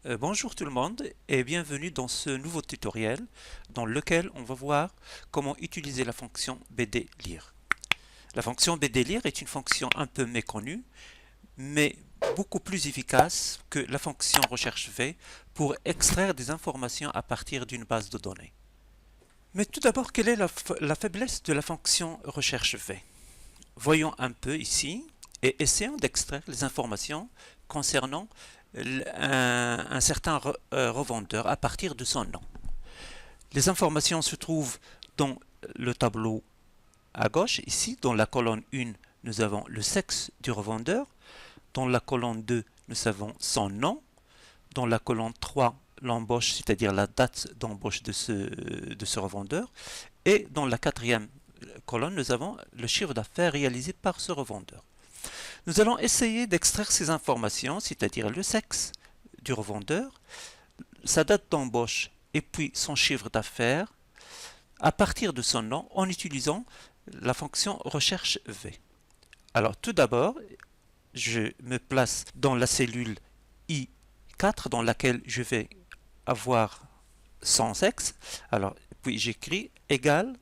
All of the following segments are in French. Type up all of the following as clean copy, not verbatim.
Bonjour tout le monde et bienvenue dans ce nouveau tutoriel dans lequel on va voir comment utiliser la fonction BD-lire. La fonction BD-lire est une fonction un peu méconnue mais beaucoup plus efficace que la fonction recherche-v pour extraire des informations à partir d'une base de données. Mais tout d'abord, quelle est la faiblesse de la fonction recherche-v? Voyons un peu ici et essayons d'extraire les informations concernant un certain revendeur à partir de son nom. Les informations se trouvent dans le tableau à gauche, ici, dans la colonne 1, nous avons le sexe du revendeur, dans la colonne 2, nous avons son nom, dans la colonne 3, l'embauche, c'est-à-dire la date d'embauche de ce revendeur, et dans la quatrième colonne, nous avons le chiffre d'affaires réalisé par ce revendeur. Nous allons essayer d'extraire ces informations, c'est-à-dire le sexe du revendeur, sa date d'embauche et puis son chiffre d'affaires à partir de son nom en utilisant la fonction recherche V. Alors tout d'abord, je me place dans la cellule I4 dans laquelle je vais avoir son sexe. Alors puis j'écris égal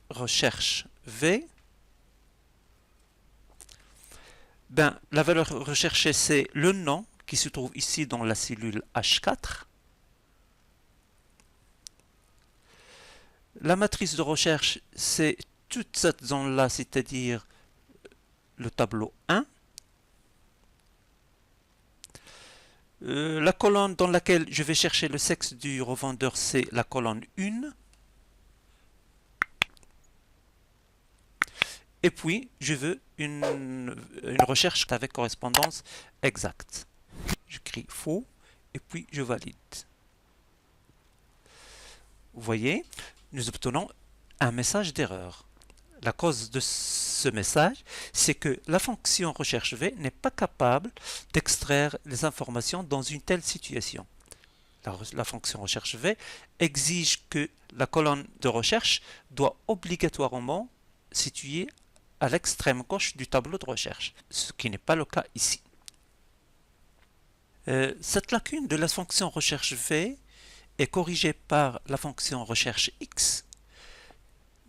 recherche V. La valeur recherchée, c'est le nom qui se trouve ici dans la cellule H4. La matrice de recherche, c'est toute cette zone-là, c'est-à-dire le tableau 1. La colonne dans laquelle je vais chercher le sexe du revendeur, c'est la colonne 1. Et puis, je veux une recherche avec correspondance exacte. J'écris faux et puis je valide. Vous voyez, nous obtenons un message d'erreur. La cause de ce message, c'est que la fonction recherche V n'est pas capable d'extraire les informations dans une telle situation. La fonction recherche V exige que la colonne de recherche doit obligatoirement situer à l'extrême gauche du tableau de recherche, ce qui n'est pas le cas ici. Cette lacune de la fonction recherche V est corrigée par la fonction recherche X,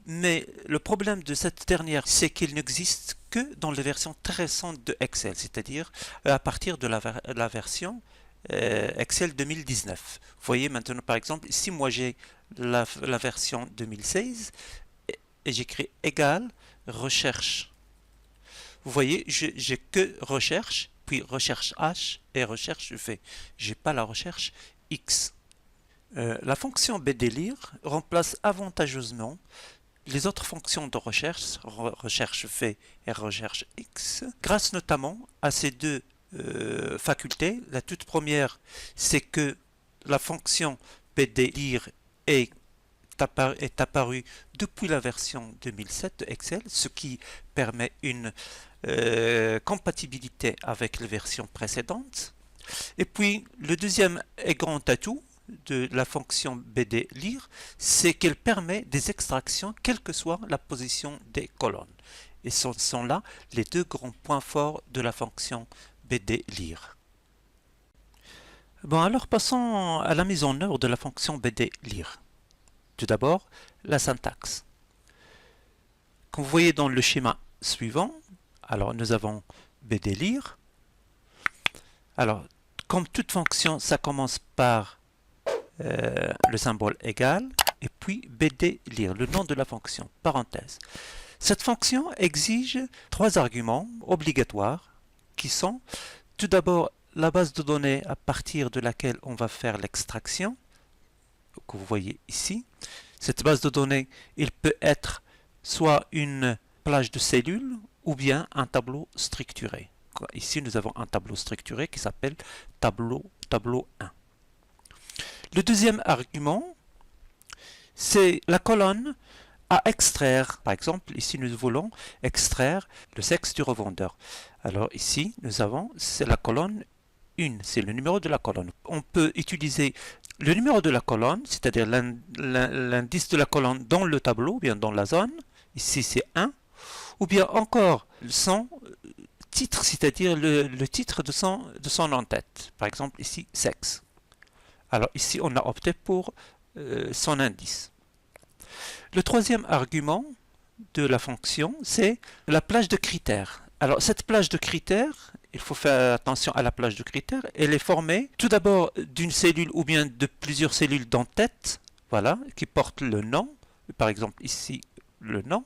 mais le problème de cette dernière, c'est qu'il n'existe que dans les versions très récentes de Excel, c'est-à-dire à partir de la version Excel 2019. Vous voyez maintenant par exemple, ici moi j'ai la version 2016 et j'écris égal recherche. Vous voyez, j'ai que recherche, puis recherche H et recherche V. J'ai pas la recherche X. La fonction BD-lire remplace avantageusement les autres fonctions de recherche, recherche V et recherche X, grâce notamment à ces deux facultés. La toute première, c'est que la fonction BD-lire est apparue depuis la version 2007 de Excel, ce qui permet une compatibilité avec les versions précédentes. Et puis, le deuxième et grand atout de la fonction BD-lire, c'est qu'elle permet des extractions, quelle que soit la position des colonnes. Et ce sont là les deux grands points forts de la fonction BD-lire. Bon, alors passons à la mise en œuvre de la fonction BD-lire. Tout d'abord, la syntaxe. Comme vous voyez dans le schéma suivant, alors nous avons BD-lire. Alors, comme toute fonction, ça commence par le symbole égal et puis BD-lire, le nom de la fonction, parenthèse. Cette fonction exige trois arguments obligatoires qui sont tout d'abord la base de données à partir de laquelle on va faire l'extraction, que vous voyez ici. Cette base de données, il peut être soit une plage de cellules ou bien un tableau structuré. Ici, nous avons un tableau structuré qui s'appelle tableau 1. Le deuxième argument, c'est la colonne à extraire. Par exemple, ici, nous voulons extraire le sexe du revendeur. Alors ici, nous avons, c'est la colonne 1, c'est le numéro de la colonne. On peut utiliser le numéro de la colonne, c'est-à-dire l'indice de la colonne dans le tableau, ou bien dans la zone. Ici, c'est 1. Ou bien encore son titre, c'est-à-dire le titre de son en-tête. Par exemple, ici, sexe. Alors ici, on a opté pour son indice. Le troisième argument de la fonction, c'est la plage de critères. Alors cette plage de critères, il faut faire attention à la plage de critères, elle est formée tout d'abord d'une cellule ou bien de plusieurs cellules d'en-tête, voilà, qui portent le nom, par exemple ici le nom,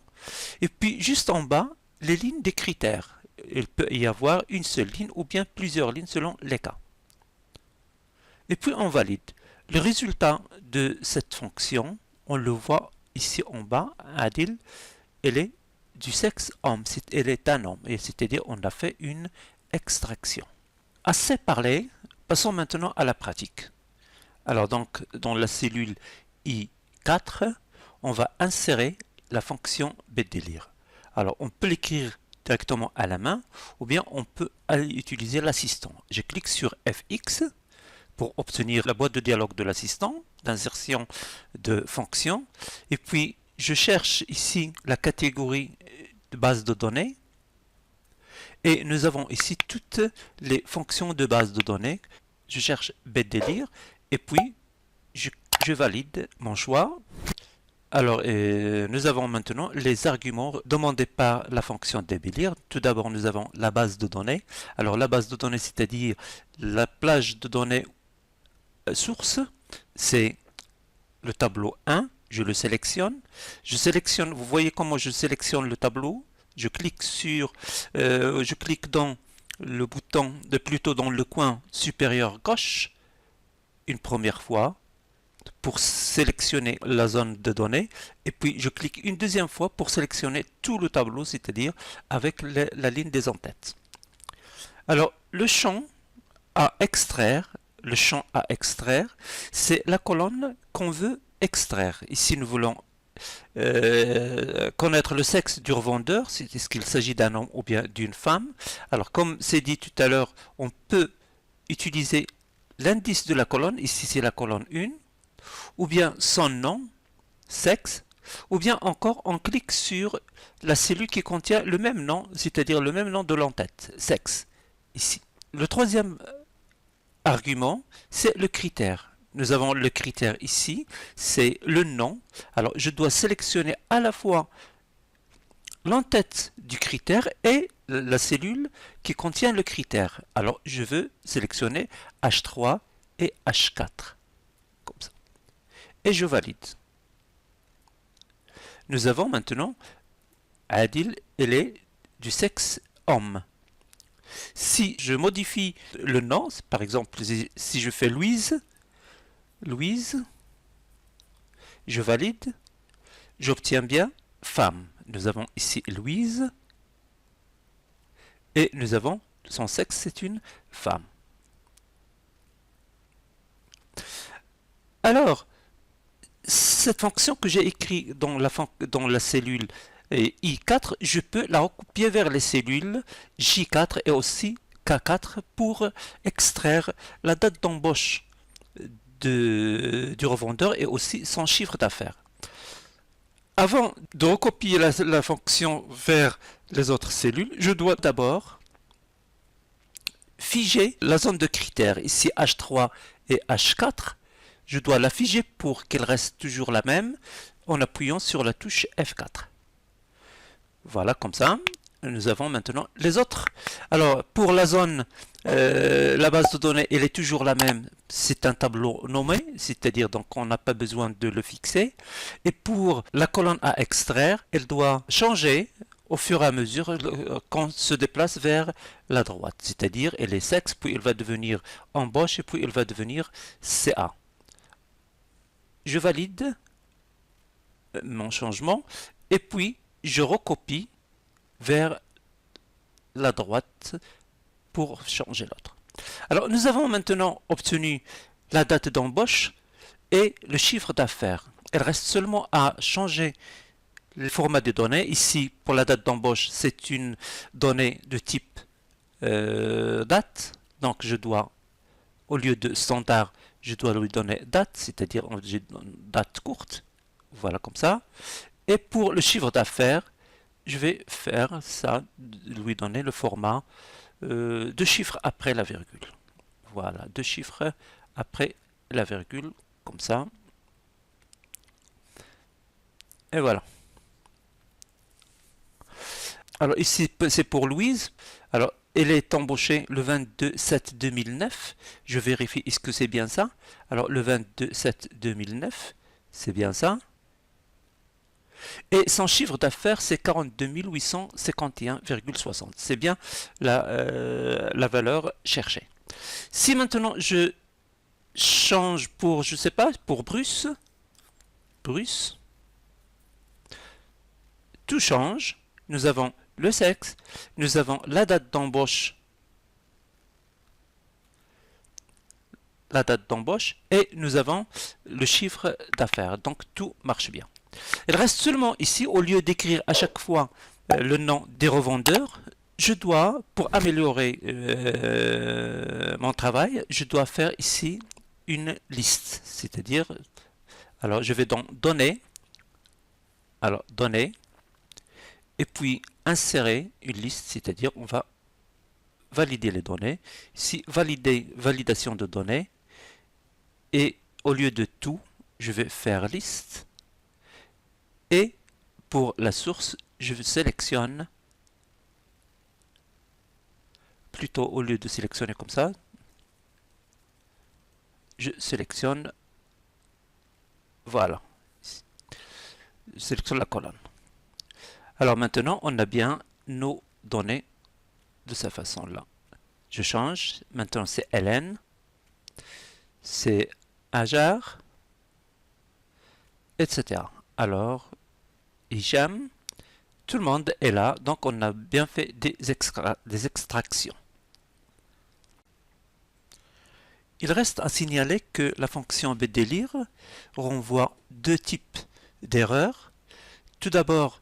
et puis juste en bas, les lignes des critères. Il peut y avoir une seule ligne ou bien plusieurs lignes selon les cas. Et puis on valide. Le résultat de cette fonction, on le voit ici en bas, Adil, elle est du sexe homme, elle est un homme, c'est-à-dire on a fait une extraction. Assez parlé, passons maintenant à la pratique. Alors donc, dans la cellule I4, on va insérer la fonction bdlire. Alors on peut l'écrire directement à la main, ou bien on peut utiliser l'assistant. Je clique sur FX pour obtenir la boîte de dialogue de l'assistant, d'insertion de fonction, et puis je cherche ici la catégorie de base de données, et nous avons ici toutes les fonctions de base de données. Je cherche bdlire, et puis je valide mon choix. Alors, nous avons maintenant les arguments demandés par la fonction bdlire. Tout d'abord, nous avons la base de données. Alors, la base de données, c'est-à-dire la plage de données source, c'est le tableau 1. Je le sélectionne. Vous voyez comment je sélectionne le tableau. Je clique dans le bouton, plutôt dans le coin supérieur gauche, une première fois, pour sélectionner la zone de données, et puis je clique une deuxième fois pour sélectionner tout le tableau, c'est-à-dire avec la ligne des en-têtes. Alors, le champ à extraire, c'est la colonne qu'on veut extraire. Ici, nous voulons connaître le sexe du revendeur, est-ce qu'il s'agit d'un homme ou bien d'une femme. Alors, comme c'est dit tout à l'heure, on peut utiliser l'indice de la colonne, ici c'est la colonne 1, ou bien son nom, sexe, ou bien encore on clique sur la cellule qui contient le même nom, c'est-à-dire le même nom de l'entête, sexe, ici. Le troisième argument, c'est le critère. Nous avons le critère ici, c'est le nom. Alors je dois sélectionner à la fois l'entête du critère et la cellule qui contient le critère. Alors je veux sélectionner H3 et H4, comme ça. Et je valide. Nous avons maintenant Adil, elle est du sexe homme. Si je modifie le nom, par exemple, si je fais Louise, je valide, j'obtiens bien femme. Nous avons ici Louise, et nous avons son sexe, c'est une femme. Alors, cette fonction que j'ai écrite dans la cellule I4, je peux la recopier vers les cellules J4 et aussi K4 pour extraire la date d'embauche du revendeur et aussi son chiffre d'affaires. Avant de recopier la fonction vers les autres cellules, je dois d'abord figer la zone de critères, ici H3 et H4. Je dois la figer pour qu'elle reste toujours la même en appuyant sur la touche F4. Voilà, comme ça, nous avons maintenant les autres. Alors, pour la zone, la base de données, elle est toujours la même. C'est un tableau nommé, c'est-à-dire donc on n'a pas besoin de le fixer. Et pour la colonne à extraire, elle doit changer au fur et à mesure qu'on se déplace vers la droite. C'est-à-dire, elle est sexe, puis elle va devenir embauche, et puis elle va devenir CA. Je valide mon changement et puis je recopie vers la droite pour changer l'autre. Alors nous avons maintenant obtenu la date d'embauche et le chiffre d'affaires. Il reste seulement à changer le format des données. Ici, pour la date d'embauche, c'est une donnée de type date. Donc je dois, au lieu de standard, je dois lui donner date, c'est-à-dire une date courte. Voilà, comme ça. Et pour le chiffre d'affaires, je vais faire ça, lui donner le format 2 chiffres après la virgule. Voilà, 2 chiffres après la virgule, comme ça. Et voilà. Alors ici, c'est pour Louise. Alors, elle est embauchée le 22/7/2009. Je vérifie, est-ce que c'est bien ça? Alors, le 22/7/2009, c'est bien ça. Et son chiffre d'affaires, c'est 42 851,60. C'est bien la valeur cherchée. Si maintenant je change pour, je sais pas, pour Bruce, tout change. Nous avons le sexe, nous avons la date d'embauche, et nous avons le chiffre d'affaires. Donc tout marche bien. Il reste seulement ici, au lieu d'écrire à chaque fois le nom des revendeurs, je dois, pour améliorer mon travail, je dois faire ici une liste. C'est-à-dire, alors je vais dans Données, et puis insérer une liste, c'est-à-dire on va valider les données. Ici, validation de données, et au lieu de tout, je vais faire liste. Et pour la source, je sélectionne, plutôt au lieu de sélectionner comme ça, je sélectionne, voilà, je sélectionne la colonne. Alors maintenant, on a bien nos données de cette façon-là. Je change, maintenant c'est Hélène, c'est Ajar, etc. Alors, Hicham, tout le monde est là, donc on a bien fait des extractions. Il reste à signaler que la fonction bdelire renvoie 2 types d'erreurs. Tout d'abord,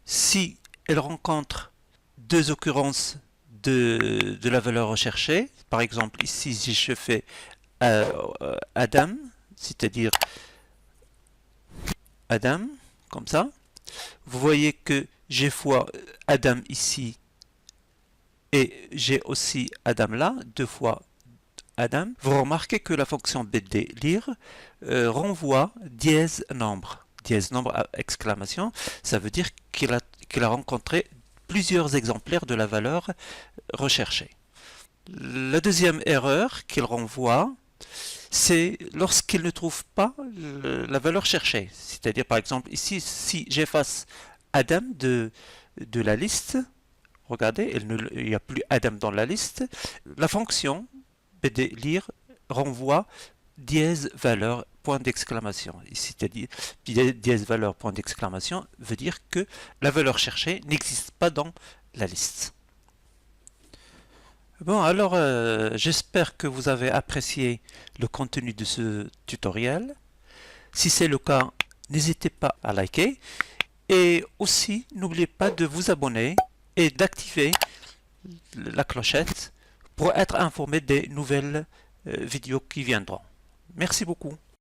si elle rencontre 2 occurrences de la valeur recherchée, par exemple ici si je fais Adam, c'est-à-dire Adam, comme ça, vous voyez que j'ai fois Adam ici et j'ai aussi Adam là, 2 fois Adam. Vous remarquez que la fonction bdelire renvoie dièse nombre. Dièse nombre exclamation, ça veut dire qu'il a rencontré plusieurs exemplaires de la valeur recherchée. La deuxième erreur qu'il renvoie, c'est lorsqu'il ne trouve pas la valeur cherchée. C'est-à-dire, par exemple, ici, si j'efface Adam de la liste, regardez, il n'y a plus Adam dans la liste, la fonction bdelire renvoie dièse valeur point d'exclamation. C'est-à-dire, dièse valeur point d'exclamation veut dire que la valeur cherchée n'existe pas dans la liste. Bon, alors j'espère que vous avez apprécié le contenu de ce tutoriel. Si c'est le cas, n'hésitez pas à liker. Et aussi, n'oubliez pas de vous abonner et d'activer la clochette pour être informé des nouvelles vidéos qui viendront. Merci beaucoup.